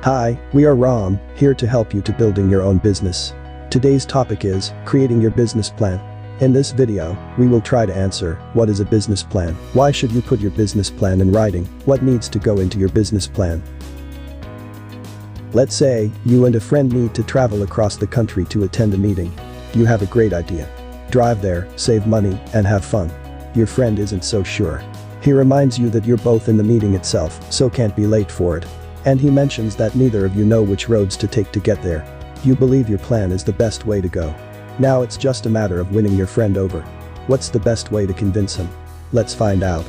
Hi, we are Ram, here to help you to building your own business. Today's topic is creating your business plan. In this video, we will try to answer, what is a business plan? Why should you put your business plan in writing? What needs to go into your business plan? Let's say, you and a friend need to travel across the country to attend a meeting. You have a great idea. Drive there, save money, and have fun. Your friend isn't so sure. He reminds you that you're both in the meeting itself, so can't be late for it. And he mentions that neither of you know which roads to take to get there. You believe your plan is the best way to go. Now it's just a matter of winning your friend over. What's the best way to convince him? Let's find out.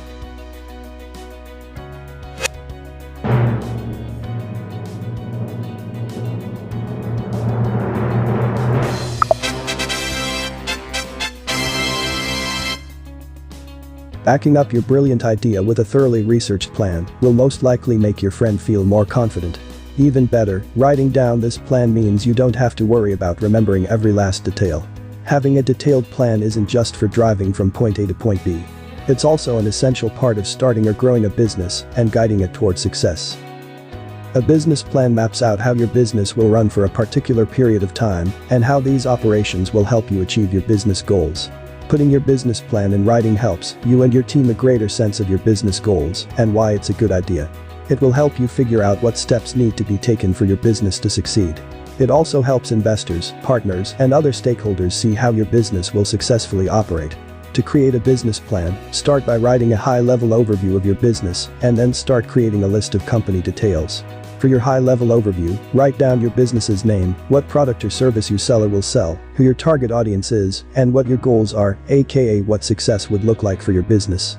Backing up your brilliant idea with a thoroughly researched plan will most likely make your friend feel more confident. Even better, writing down this plan means you don't have to worry about remembering every last detail. Having a detailed plan isn't just for driving from point A to point B. It's also an essential part of starting or growing a business and guiding it toward success. A business plan maps out how your business will run for a particular period of time and how these operations will help you achieve your business goals. Putting your business plan in writing helps you and your team a greater sense of your business goals and why it's a good idea. It will help you figure out what steps need to be taken for your business to succeed. It also helps investors, partners, and other stakeholders see how your business will successfully operate. To create a business plan, start by writing a high-level overview of your business and then start creating a list of company details. For your high-level overview, write down your business's name, what product or service you sell or will sell, who your target audience is, and what your goals are, aka what success would look like for your business.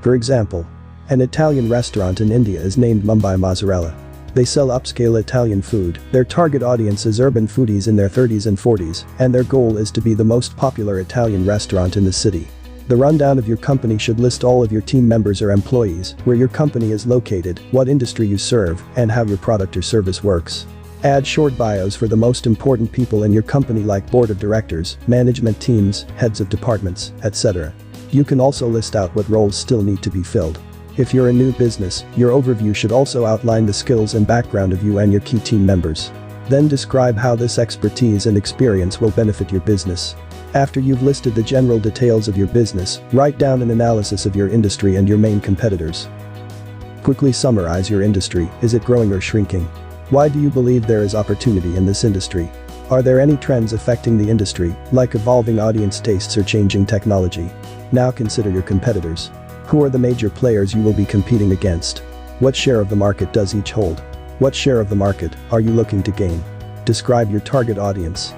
For example, an Italian restaurant in India is named Mumbai Mozzarella. They sell upscale Italian food, their target audience is urban foodies in their 30s and 40s, and their goal is to be the most popular Italian restaurant in the city. The rundown of your company should list all of your team members or employees, where your company is located, what industry you serve, and how your product or service works. Add short bios for the most important people in your company like board of directors, management teams, heads of departments, etc. You can also list out what roles still need to be filled. If you're a new business, your overview should also outline the skills and background of you and your key team members. Then describe how this expertise and experience will benefit your business. After you've listed the general details of your business, write down an analysis of your industry and your main competitors. Quickly summarize your industry. Is it growing or shrinking? Why do you believe there is opportunity in this industry? Are there any trends affecting the industry, like evolving audience tastes or changing technology? Now consider your competitors. Who are the major players you will be competing against? What share of the market does each hold? What share of the market are you looking to gain? Describe your target audience.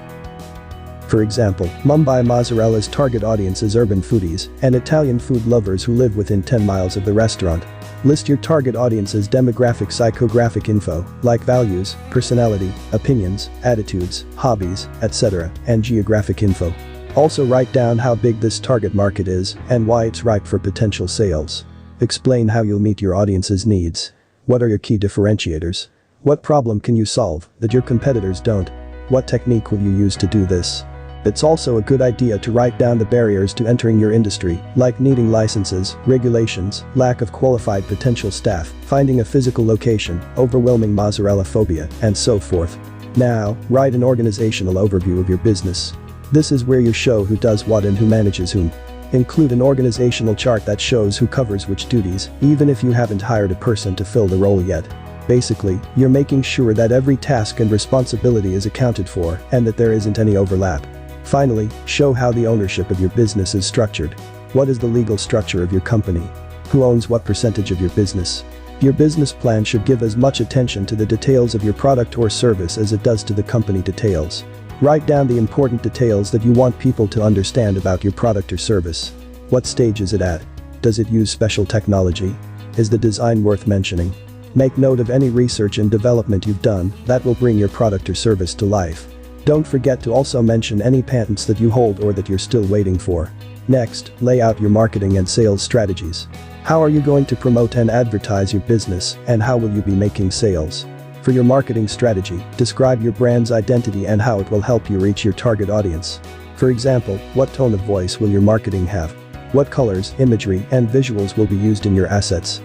For example, Mumbai Mozzarella's target audience is urban foodies and Italian food lovers who live within 10 miles of the restaurant. List your target audience's demographic psychographic info, like values, personality, opinions, attitudes, hobbies, etc., and geographic info. Also write down how big this target market is and why it's ripe for potential sales. Explain how you'll meet your audience's needs. What are your key differentiators? What problem can you solve that your competitors don't? What technique will you use to do this? It's also a good idea to write down the barriers to entering your industry, like needing licenses, regulations, lack of qualified potential staff, finding a physical location, overwhelming mozzarella phobia, and so forth. Now, write an organizational overview of your business. This is where you show who does what and who manages whom. Include an organizational chart that shows who covers which duties, even if you haven't hired a person to fill the role yet. Basically, you're making sure that every task and responsibility is accounted for and that there isn't any overlap. Finally, show how the ownership of your business is structured. What is the legal structure of your company? Who owns what percentage of your business? Your business plan should give as much attention to the details of your product or service as it does to the company details. Write down the important details that you want people to understand about your product or service. What stage is it at? Does it use special technology? Is the design worth mentioning? Make note of any research and development you've done that will bring your product or service to life. Don't forget to also mention any patents that you hold or that you're still waiting for. Next, lay out your marketing and sales strategies. How are you going to promote and advertise your business, and how will you be making sales? For your marketing strategy, describe your brand's identity and how it will help you reach your target audience. For example, what tone of voice will your marketing have? What colors, imagery, and visuals will be used in your assets?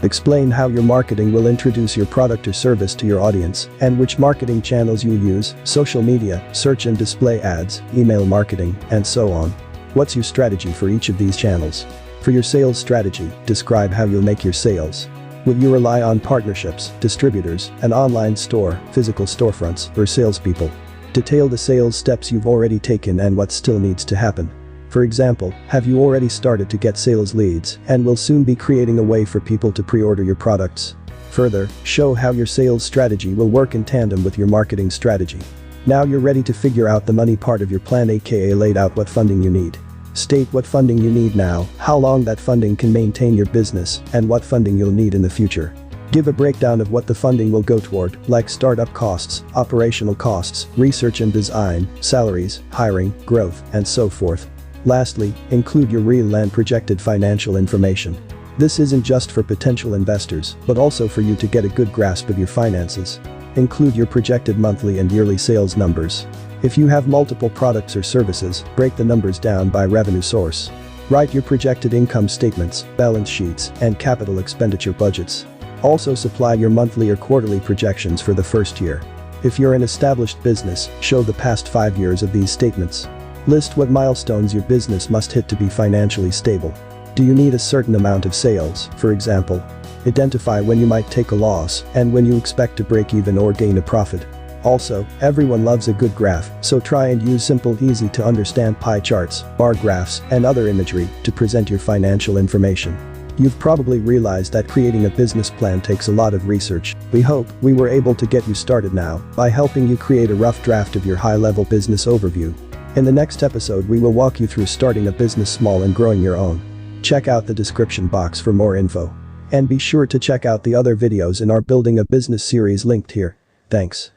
Explain how your marketing will introduce your product or service to your audience and which marketing channels you'll use, social media, search and display ads, email marketing, and so on. What's your strategy for each of these channels? For your sales strategy, describe how you'll make your sales. Will you rely on partnerships, distributors, an online store, physical storefronts, or salespeople? Detail the sales steps you've already taken and what still needs to happen. For example, have you already started to get sales leads and will soon be creating a way for people to pre-order your products? Further, show how your sales strategy will work in tandem with your marketing strategy. Now you're ready to figure out the money part of your plan, aka laid out what funding you need. State what funding you need now, how long that funding can maintain your business, and what funding you'll need in the future. Give a breakdown of what the funding will go toward, like startup costs, operational costs, research and design, salaries, hiring, growth, and so forth. Lastly, include your real and projected financial information. This isn't just for potential investors, but also for you to get a good grasp of your finances. Include your projected monthly and yearly sales numbers. If you have multiple products or services, break the numbers down by revenue source. Write your projected income statements, balance sheets, and capital expenditure budgets. Also supply your monthly or quarterly projections for the first year. If you're an established business, show the past 5 years of these statements. List what milestones your business must hit to be financially stable. Do you need a certain amount of sales, for example? Identify when you might take a loss and when you expect to break even or gain a profit. Also, everyone loves a good graph, so try and use simple, easy to understand pie charts, bar graphs, and other imagery to present your financial information. You've probably realized that creating a business plan takes a lot of research. We hope we were able to get you started now by helping you create a rough draft of your high-level business overview. In the next episode, we will walk you through starting a business small and growing your own. Check out the description box for more info. And be sure to check out the other videos in our Building a Business series linked here. Thanks.